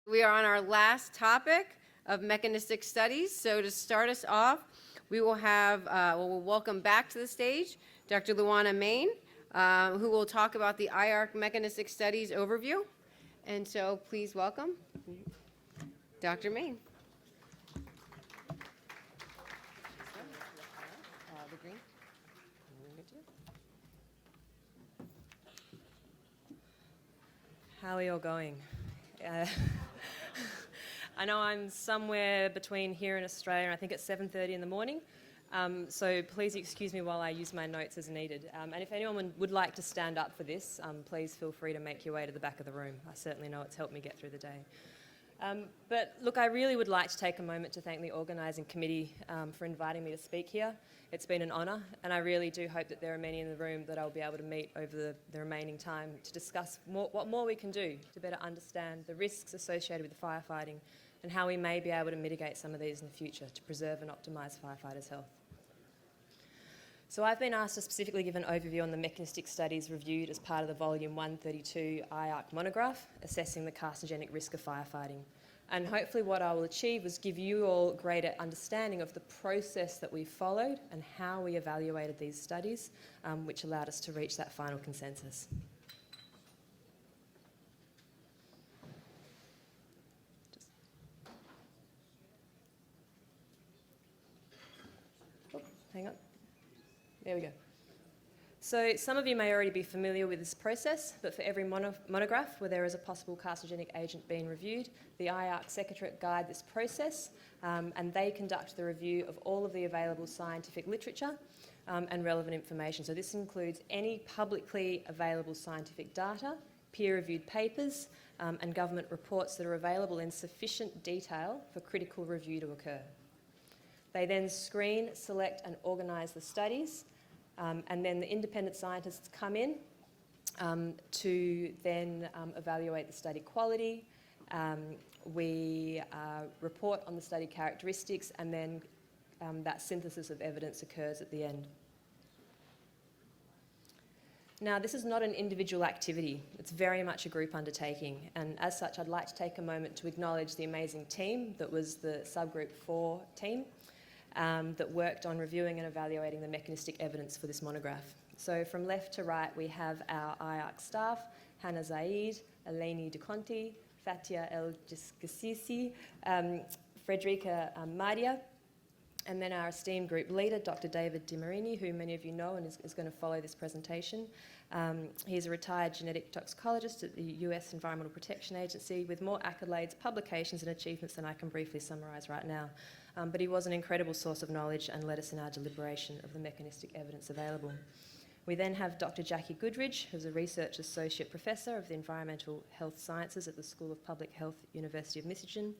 We are on our last topic of mechanistic studies. So to start us off, we will have, we'll welcome back to the stage Dr. Luana Main, who will talk about the IARC Mechanistic Studies overview. And so please welcome Dr. Main. How are you all going? I know I'm somewhere between here and Australia, and I think it's 7:30 in the morning. So please excuse me while I use my notes as needed. And if anyone would like to stand up for this, please feel free to make your way to the back of the room. I certainly know it's helped me get through the day. But look, I really would like to take a moment to thank the organising committee for inviting me to speak here. It's been an honour, and I really do hope that there are many in the room that I'll be able to meet over the remaining time to discuss what more we can do to better understand the risks associated with firefighting and how we may be able to mitigate some of these in the future to preserve and optimise firefighters' health. So I've been asked to specifically give an overview on the mechanistic studies reviewed as part of the Volume 132 IARC monograph, assessing the carcinogenic risk of firefighting. And hopefully what I will achieve is give you all greater understanding of the process that we followed and how we evaluated these studies, which allowed us to reach that final consensus. Hang on. There we go. So some of you may already be familiar with this process, but for every monograph where there is a possible carcinogenic agent being reviewed, the IARC Secretariat guide this process, and they conduct the review of all of the available scientific literature and relevant information. So this includes any publicly available scientific data, peer-reviewed papers, and government reports that are available in sufficient detail for critical review to occur. They then screen, select and organise the studies, and then the independent scientists come in to then evaluate the study quality. We report on the study characteristics, and then that synthesis of evidence occurs at the end. Now, this is not an individual activity. It's very much a group undertaking, and as such, I'd like to take a moment to acknowledge the amazing team that was the Subgroup 4 team. That worked on reviewing and evaluating the mechanistic evidence for this monograph. So from left to right, we have our IARC staff, Hannah Zaid, Eleni De Conti, Fatia El Giscasisi, Frederica Madia, and then our esteemed group leader, Dr. David DiMarini, who many of you know and is going to follow this presentation. He's a retired genetic toxicologist at the US Environmental Protection Agency with more accolades, publications and achievements than I can briefly summarise right now. But he was an incredible source of knowledge and led us in our deliberation of the mechanistic evidence available. We then have Dr. Jackie Goodridge, who's a Research Associate Professor of the Environmental Health Sciences at the School of Public Health, University of Michigan.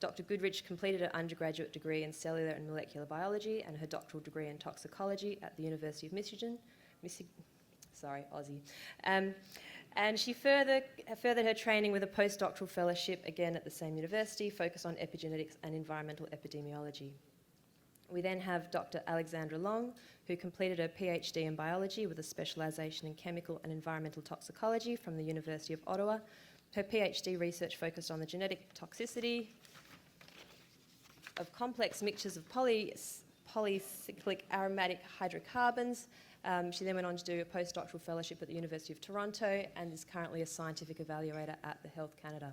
Dr. Goodridge completed her undergraduate degree in cellular and molecular biology and her doctoral degree in toxicology at the University of Michigan. And she furthered her training with a postdoctoral fellowship, again at the same university, focused on epigenetics and environmental epidemiology. We then have Dr. Alexandra Long, who completed her PhD in biology with a specialisation in chemical and environmental toxicology from the University of Ottawa. Her PhD research focused on the genetic toxicity of complex mixtures of polycyclic aromatic hydrocarbons. She then went on to do a postdoctoral fellowship at the University of Toronto and is currently a scientific evaluator at the Health Canada.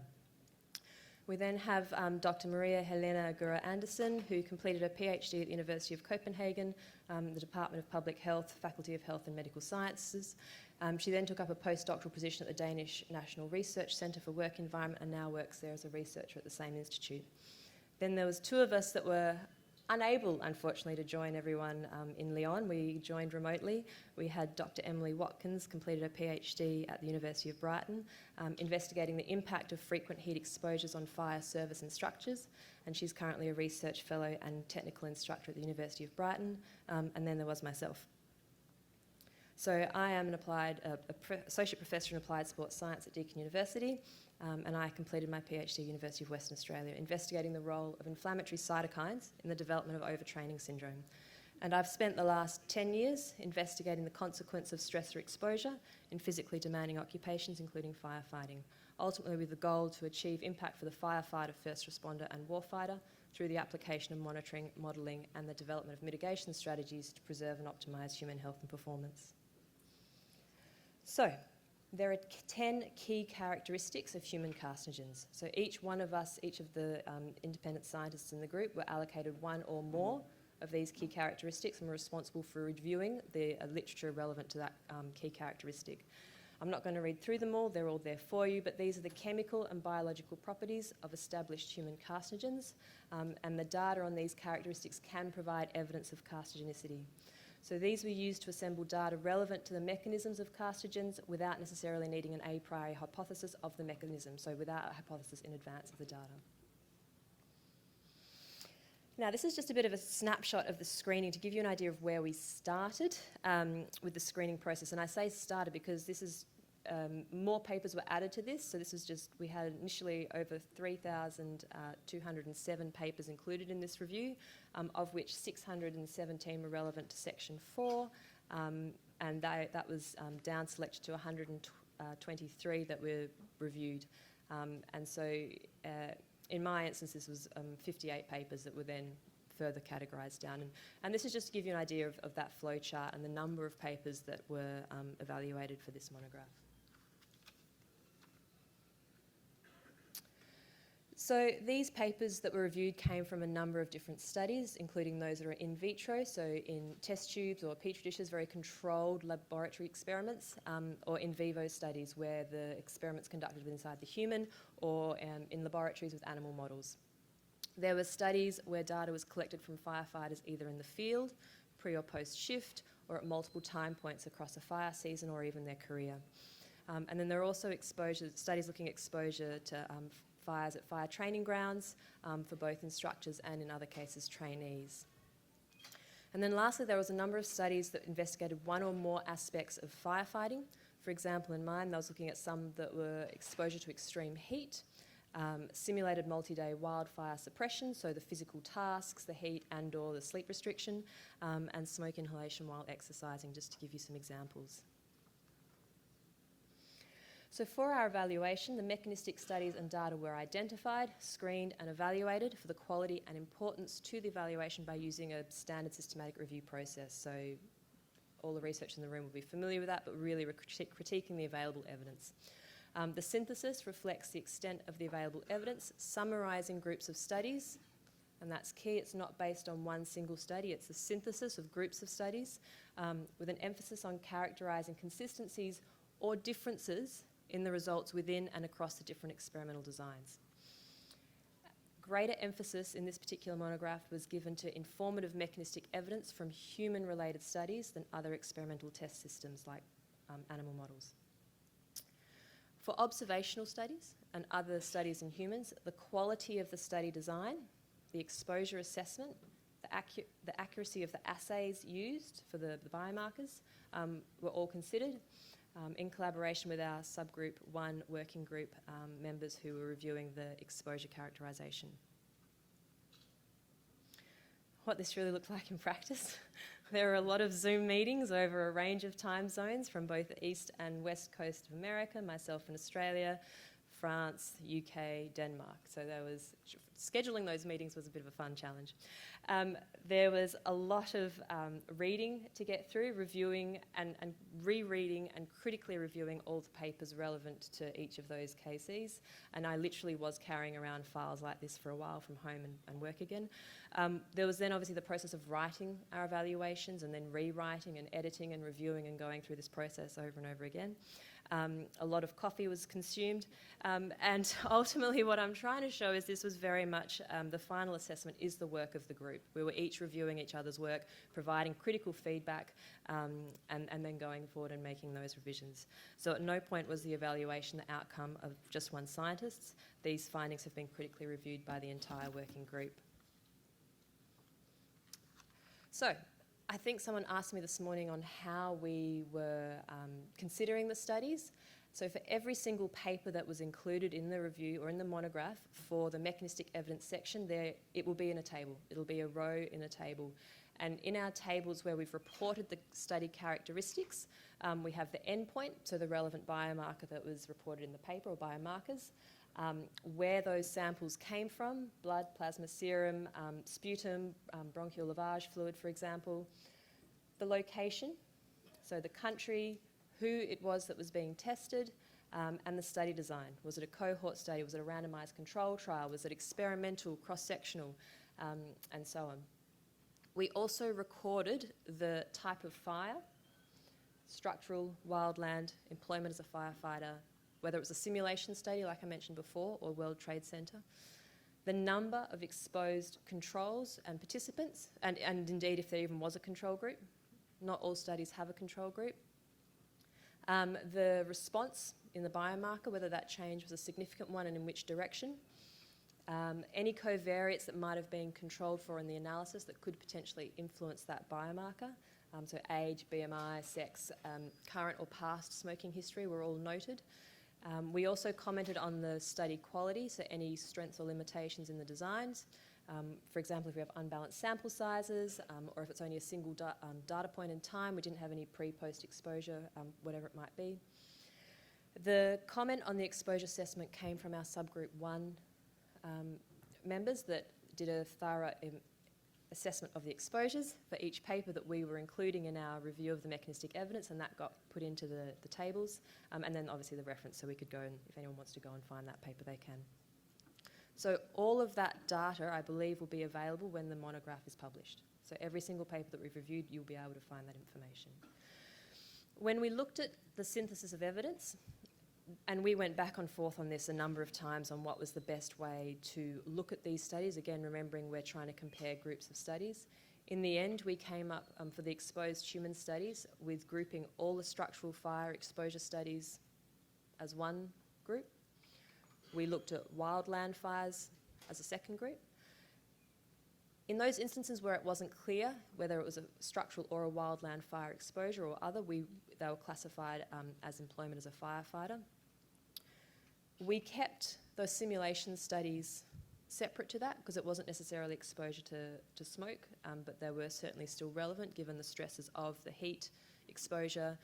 We then have Dr. Maria Helena Gura-Anderson, who completed her PhD at the University of Copenhagen, the Department of Public Health, Faculty of Health and Medical Sciences. She then took up a postdoctoral position at the Danish National Research Centre for Work Environment and now works there as a researcher at the same institute. Then there was two of us that were unable, unfortunately, to join everyone in Lyon. We joined remotely. We had Dr. Emily Watkins, completed her PhD at the University of Brighton, investigating the impact of frequent heat exposures on fire service and structures, and she's currently a research fellow and technical instructor at the University of Brighton, and then there was myself. So I am an associate professor in applied sports science at Deakin University, and I completed my PhD at University of Western Australia, investigating the role of inflammatory cytokines in the development of overtraining syndrome. And I've spent the last 10 years investigating the consequence of stressor exposure in physically demanding occupations, including firefighting. ultimately with the goal to achieve impact for the firefighter, first responder and warfighter through the application of monitoring, modelling and the development of mitigation strategies to preserve and optimise human health and performance. So, there are 10 key characteristics of human carcinogens. So each one of us, each of the independent scientists in the group were allocated one or more of these key characteristics and were responsible for reviewing the literature relevant to that key characteristic. I'm not going to read through them all, they're all there for you, but these are the chemical and biological properties of established human carcinogens, and the data on these characteristics can provide evidence of carcinogenicity. So these were used to assemble data relevant to the mechanisms of carcinogens without necessarily needing an a priori hypothesis of the mechanism, so without a hypothesis in advance of the data. Now, this is just a bit of a snapshot of the screening to give you an idea of where we started with the screening process. And I say started because this is more papers were added to this. So this was just, we had initially over 3,207 papers included in this review, of which 617 were relevant to Section 4, and that was down selected to 123 that were reviewed. And so in my instance, this was 58 papers that were then further categorised down. And this is just to give you an idea of that flow chart and the number of papers that were evaluated for this monograph. So these papers that were reviewed came from a number of different studies, including those that are in vitro, so in test tubes or petri dishes, very controlled laboratory experiments, or in vivo studies where the experiment's conducted inside the human or in laboratories with animal models. There were studies where data was collected from firefighters either in the field, pre or post shift, or at multiple time points across a fire season or even their career. And then there are also studies looking at exposure to fires at fire training grounds for both instructors and, in other cases, trainees. And then lastly, there was a number of studies that investigated one or more aspects of firefighting. For example, in mine, I was looking at some that were exposure to extreme heat, simulated multi-day wildfire suppression, so the physical tasks, the heat and or the sleep restriction, and smoke inhalation while exercising, just to give you some examples. So for our evaluation, the mechanistic studies and data were identified, screened and evaluated for the quality and importance to the evaluation by using a standard systematic review process. So all the researchers in the room will be familiar with that, but really critiquing the available evidence. The synthesis reflects the extent of the available evidence, summarising groups of studies, and that's key. It's not based on one single study, it's a synthesis of groups of studies with an emphasis on characterising consistencies or differences in the results within and across the different experimental designs. Greater emphasis in this particular monograph was given to informative mechanistic evidence from human-related studies than other experimental test systems like animal models. For observational studies and other studies in humans, the quality of the study design, the exposure assessment, the accuracy of the assays used for the biomarkers were all considered, in collaboration with our subgroup 1 working group members who were reviewing the exposure characterisation. What this really looked like in practice. There were a lot of Zoom meetings over a range of time zones from both the east and west coast of America, myself in Australia, France, UK, Denmark. So scheduling those meetings was a bit of a fun challenge. There was a lot of reading to get through, reviewing and rereading and critically reviewing all the papers relevant to each of those cases. And I literally was carrying around files like this for a while from home and work again. There was then obviously the process of writing our evaluations and then rewriting and editing and reviewing and going through this process over and over again. A lot of coffee was consumed, and ultimately what I'm trying to show is this was very much the final assessment is the work of the group. We were each reviewing each other's work, providing critical feedback, and then going forward and making those revisions. So at no point was the evaluation the outcome of just one scientist. These findings have been critically reviewed by the entire working group. So, I think someone asked me this morning on how we were considering the studies. So for every single paper that was included in the review or in the monograph for the mechanistic evidence section, it will be in a table. It'll be a row in a table. And in our tables where we've reported the study characteristics, we have the endpoint, so the relevant biomarker that was reported in the paper, or biomarkers, where those samples came from, blood, plasma, serum, sputum, bronchial lavage fluid, for example, the location, so the country, who it was that was being tested, and the study design. Was it a cohort study? Was it a randomised control trial? Was it experimental, cross-sectional, and so on? We also recorded the type of fire, structural, wildland, employment as a firefighter, whether it was a simulation study, like I mentioned before, or World Trade Center, the number of exposed controls and participants, and indeed if there even was a control group. Not all studies have a control group. The response in the biomarker, whether that change was a significant one and in which direction. Any covariates that might have been controlled for in the analysis that could potentially influence that biomarker. So age, BMI, sex, current or past smoking history were all noted. We also commented on the study quality, so any strengths or limitations in the designs. For example, if we have unbalanced sample sizes, or if it's only a single data point in time, we didn't have any pre-post exposure, whatever it might be. The comment on the exposure assessment came from our subgroup 1 members that did a thorough assessment of the exposures for each paper that we were including in our review of the mechanistic evidence, and that got put into the tables, and then obviously the reference, so we could go and, if anyone wants to go and find that paper, they can. So all of that data, I believe, will be available when the monograph is published. So every single paper that we've reviewed, you'll be able to find that information. When we looked at the synthesis of evidence, and we went back and forth on this a number of times on what was the best way to look at these studies, again, remembering we're trying to compare groups of studies. In the end, we came up for the exposed human studies with grouping all the structural fire exposure studies as one group. We looked at wildland fires as a second group. In those instances where it wasn't clear whether it was a structural or a wildland fire exposure or other, they were classified as employment as a firefighter. We kept those simulation studies separate to that because it wasn't necessarily exposure to smoke, but they were certainly still relevant given the stresses of the heat, exposure,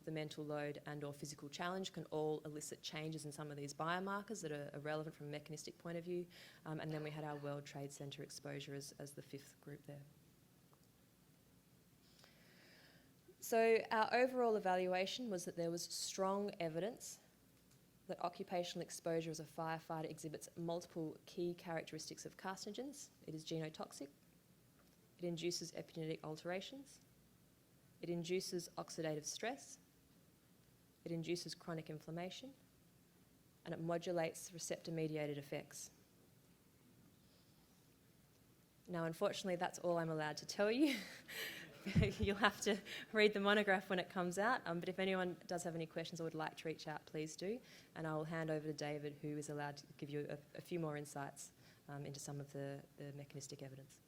the mental load and or physical challenge can all elicit changes in some of these biomarkers that are relevant from a mechanistic point of view. And then we had our World Trade Center exposure as the 5th group there. So our overall evaluation was that there was strong evidence that occupational exposure as a firefighter exhibits multiple key characteristics of carcinogens. It is genotoxic. It induces epigenetic alterations. It induces oxidative stress. It induces chronic inflammation. And it modulates receptor-mediated effects. Now, unfortunately, that's all I'm allowed to tell you. You'll have to read the monograph when it comes out, but if anyone does have any questions or would like to reach out, please do, and I will hand over to David, who is allowed to give you a few more insights into some of the mechanistic evidence.